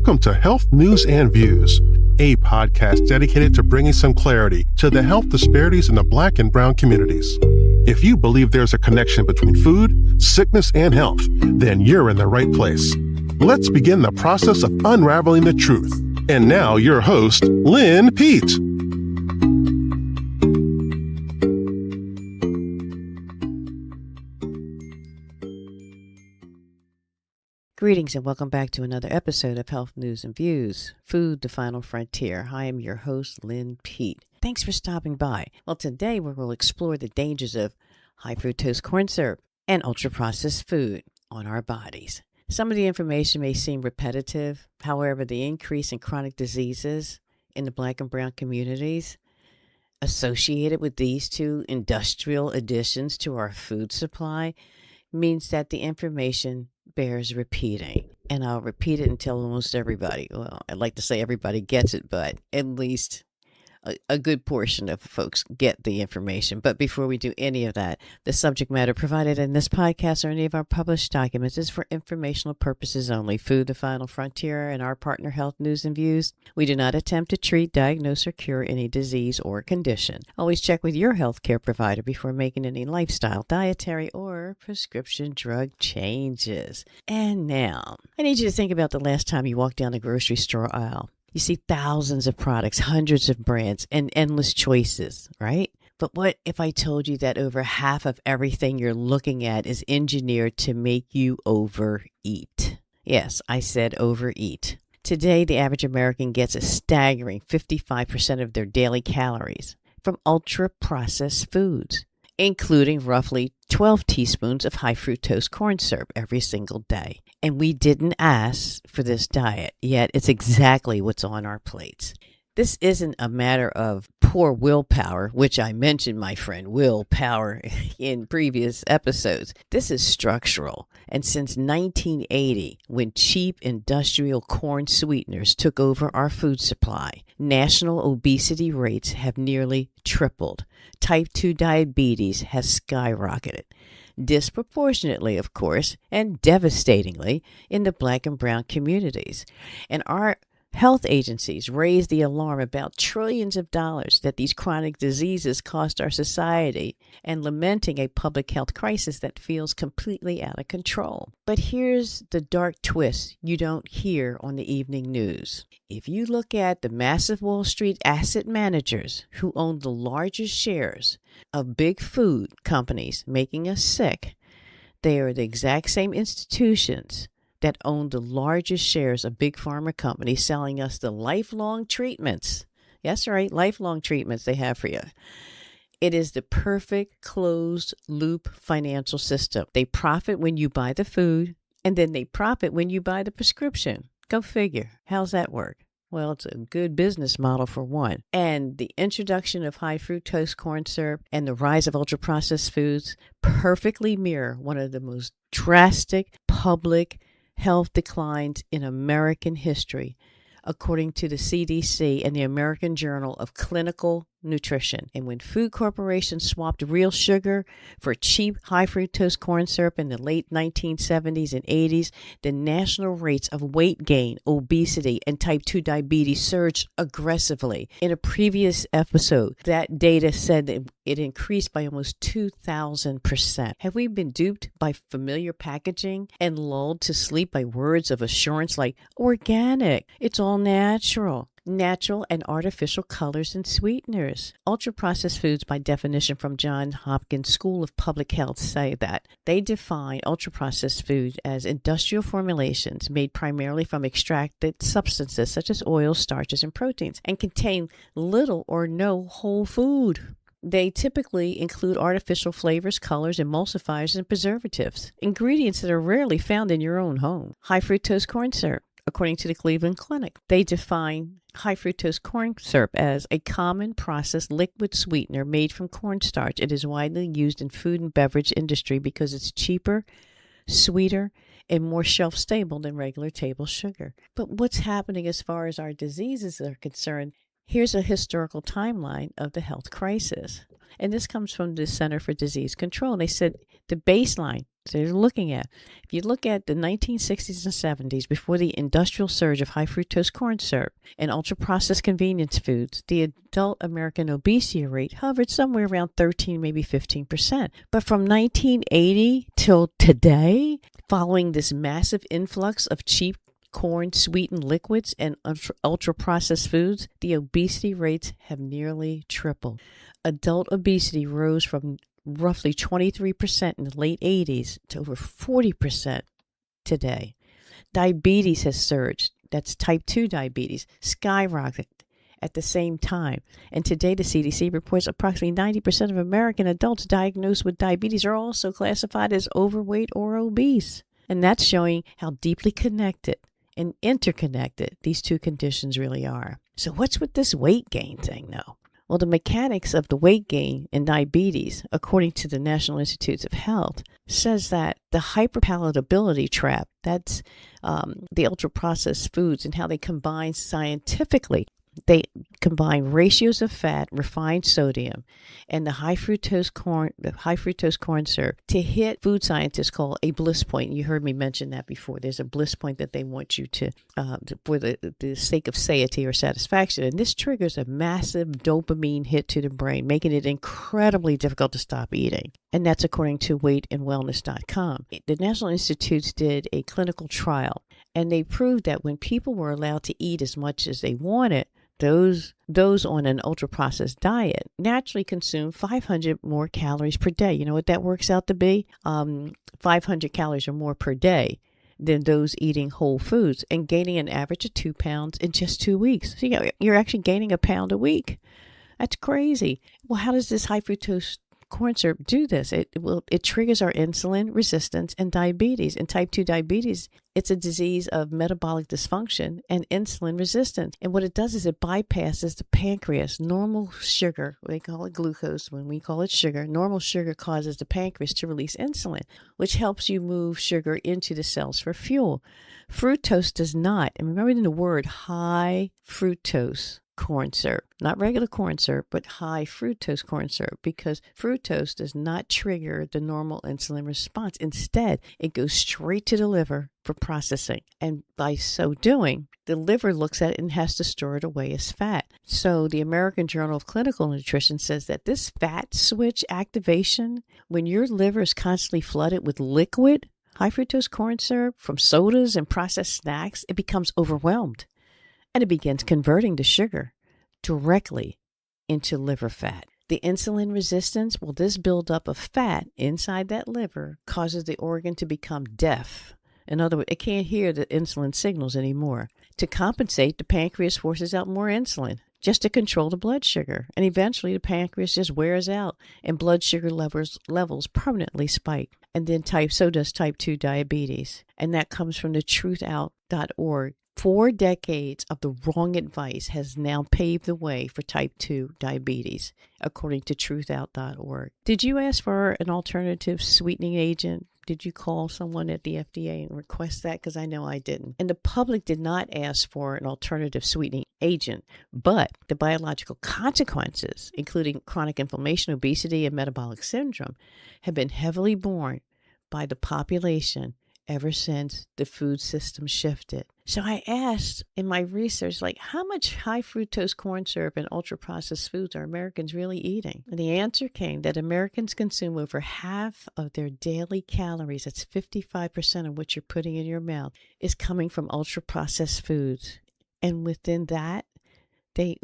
Welcome to Health News and Views, a podcast dedicated to bringing some clarity to the health disparities in the Black and Brown communities. If you believe there's a connection between food, sickness, and health, then you're in the right place. Let's begin the process of unraveling the truth. And now, your host, Lynn Pete. Greetings and welcome back to another episode of Health News and Views, Food, the Final Frontier. I am your host, Lynn Pete. Thanks for stopping by. Well, today we will explore the dangers of high fructose corn syrup and ultra-processed food on our bodies. Some of the information may seem repetitive. However, the increase in chronic diseases in the Black and Brown communities associated with these two industrial additions to our food supply means that the information bears repeating. And I'll repeat it until almost everybody, well, I'd like to say everybody gets it, but at least a good portion of folks get the information. But before we do any of that, the subject matter provided in this podcast or any of our published documents is for informational purposes only. Food, the Final Frontier, and our partner Health News and Views. We do not attempt to treat, diagnose, or cure any disease or condition. Always check with your healthcare provider before making any lifestyle, dietary, or prescription drug changes. And now, I need you to think about the last time you walked down the grocery store aisle. You see thousands of products, hundreds of brands, and endless choices, right? But what if I told you that over half of everything you're looking at is engineered to make you overeat? Yes, I said overeat. Today, the average American gets a staggering 55% of their daily calories from ultra-processed foods, including roughly 12 teaspoons of high fructose corn syrup every single day. And we didn't ask for this diet, yet it's exactly what's on our plates. This isn't a matter of poor willpower, which I mentioned, my friend, willpower in previous episodes. This is structural. And since 1980, when cheap industrial corn sweeteners took over our food supply, national obesity rates have nearly tripled. Type 2 diabetes has skyrocketed. Disproportionately, of course, and devastatingly in the Black and Brown communities. And our health agencies raise the alarm about trillions of dollars that these chronic diseases cost our society and lamenting a public health crisis that feels completely out of control. But here's the dark twist you don't hear on the evening news. If you look at the massive Wall Street asset managers who own the largest shares of big food companies making us sick, they are the exact same institutions that own the largest shares of big pharma companies selling us the lifelong treatments. Yes, right, lifelong treatments they have for you. It is the perfect closed-loop financial system. They profit when you buy the food, and then they profit when you buy the prescription. Go figure. How's that work? Well, it's a good business model for one. And the introduction of high fructose corn syrup and the rise of ultra-processed foods perfectly mirror one of the most drastic public health declines in American history, according to the CDC and the American Journal of Clinical Nutrition. And when food corporations swapped real sugar for cheap high fructose corn syrup in the late 1970s and 80s, the national rates of weight gain, obesity, and type 2 diabetes surged aggressively. In a previous episode, that data said that it increased by almost 2,000%. Have we been duped by familiar packaging and lulled to sleep by words of assurance like organic, it's all natural and artificial colors and sweeteners? Ultra-processed foods, by definition from Johns Hopkins School of Public Health, say that they define ultra-processed foods as industrial formulations made primarily from extracted substances such as oils, starches, and proteins, and contain little or no whole food. They typically include artificial flavors, colors, emulsifiers, and preservatives, ingredients that are rarely found in your own home. High fructose corn syrup. According to the Cleveland Clinic, they define high fructose corn syrup as a common processed liquid sweetener made from cornstarch. It is widely used in food and beverage industry because it's cheaper, sweeter, and more shelf-stable than regular table sugar. But what's happening as far as our diseases are concerned? Here's a historical timeline of the health crisis. And this comes from the Center for Disease Control. They said the baseline they're looking at. If you look at the 1960s and 70s, before the industrial surge of high fructose corn syrup and ultra-processed convenience foods, the adult American obesity rate hovered somewhere around 13, maybe 15%. But from 1980 till today, following this massive influx of cheap corn sweetened liquids and ultra-processed foods, the obesity rates have nearly tripled. Adult obesity rose from roughly 23% in the late 80s to over 40% today. Diabetes has surged. That's type 2 diabetes, skyrocketed at the same time. And today the CDC reports approximately 90% of American adults diagnosed with diabetes are also classified as overweight or obese. And that's showing how deeply connected and interconnected these two conditions really are. So what's with this weight gain thing, though? Well, the mechanics of the weight gain in diabetes, according to the National Institutes of Health, says that the hyperpalatability trap, that's the ultra-processed foods and how they combine scientifically. They combine ratios of fat, refined sodium, and the high fructose corn syrup to hit food scientists call a bliss point. You heard me mention that before. There's a bliss point that they want you to for the sake of satiety or satisfaction. And this triggers a massive dopamine hit to the brain, making it incredibly difficult to stop eating. And that's according to weightandwellness.com. The National Institutes did a clinical trial, and they proved that when people were allowed to eat as much as they wanted, those on an ultra-processed diet naturally consume 500 more calories per day. You know what that works out to be? 500 calories or more per day than those eating whole foods and gaining an average of 2 pounds in just 2 weeks. So you're actually gaining a pound a week. That's crazy. Well, how does this high fructose corn syrup do this? It triggers our insulin resistance and diabetes. And type 2 diabetes, it's a disease of metabolic dysfunction and insulin resistance. And what it does is it bypasses the pancreas. Normal sugar, they call it glucose when we call it sugar. Normal sugar causes the pancreas to release insulin, which helps you move sugar into the cells for fuel. Fructose does not. And remember the word high fructose corn syrup, not regular corn syrup, but high fructose corn syrup, because fructose does not trigger the normal insulin response. Instead, it goes straight to the liver for processing. And by so doing, the liver looks at it and has to store it away as fat. So the American Journal of Clinical Nutrition says that this fat switch activation, when your liver is constantly flooded with liquid high fructose corn syrup from sodas and processed snacks, it becomes overwhelmed. And it begins converting the sugar directly into liver fat. The insulin resistance, well, this buildup of fat inside that liver causes the organ to become deaf. In other words, it can't hear the insulin signals anymore. To compensate, the pancreas forces out more insulin just to control the blood sugar. And eventually the pancreas just wears out and blood sugar levels permanently spike. And then so does type 2 diabetes. And that comes from the truthout.org. 4 decades of the wrong advice has now paved the way for type 2 diabetes, according to truthout.org. Did you ask for an alternative sweetening agent? Did you call someone at the FDA and request that? Because I know I didn't. And the public did not ask for an alternative sweetening agent, but the biological consequences, including chronic inflammation, obesity, and metabolic syndrome, have been heavily borne by the population ever since the food system shifted. So I asked in my research, how much high fructose corn syrup and ultra-processed foods are Americans really eating? And the answer came that Americans consume over half of their daily calories. That's 55% of what you're putting in your mouth is coming from ultra-processed foods. And within that,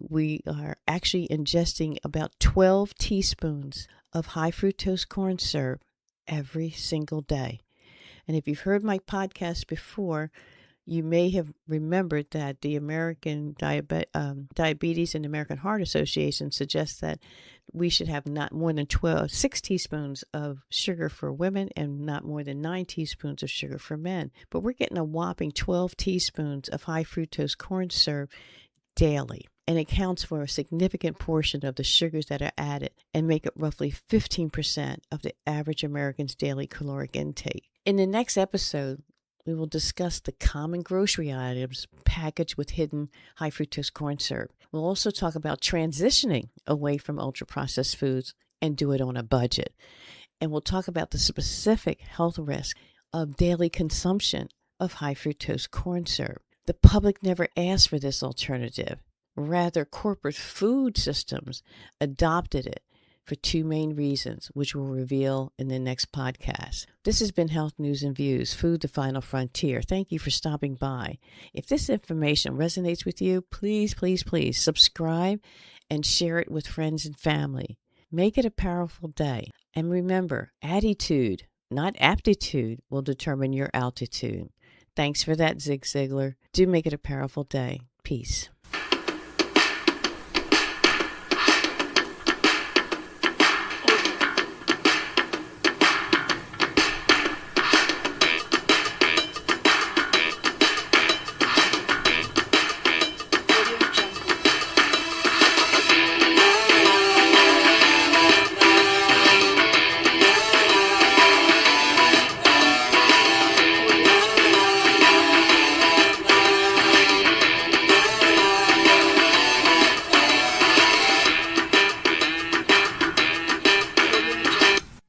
we are actually ingesting about 12 teaspoons of high fructose corn syrup every single day. And if you've heard my podcast before, you may have remembered that the American Diabetes and American Heart Association suggests that we should have not more than 6 teaspoons of sugar for women and not more than 9 teaspoons of sugar for men. But we're getting a whopping 12 teaspoons of high fructose corn syrup daily. And it accounts for a significant portion of the sugars that are added and make up roughly 15% of the average American's daily caloric intake. In the next episode, we will discuss the common grocery items packaged with hidden high fructose corn syrup. We'll also talk about transitioning away from ultra-processed foods and do it on a budget. and we'll talk about the specific health risk of daily consumption of high fructose corn syrup. The public never asked for this alternative. Rather, corporate food systems adopted it for two main reasons, which we'll reveal in the next podcast. This has been Health News and Views, Food, the Final Frontier. Thank you for stopping by. If this information resonates with you, please, please, please subscribe and share it with friends and family. Make it a powerful day. And remember, attitude, not aptitude, will determine your altitude. Thanks for that, Zig Ziglar. Do make it a powerful day. Peace.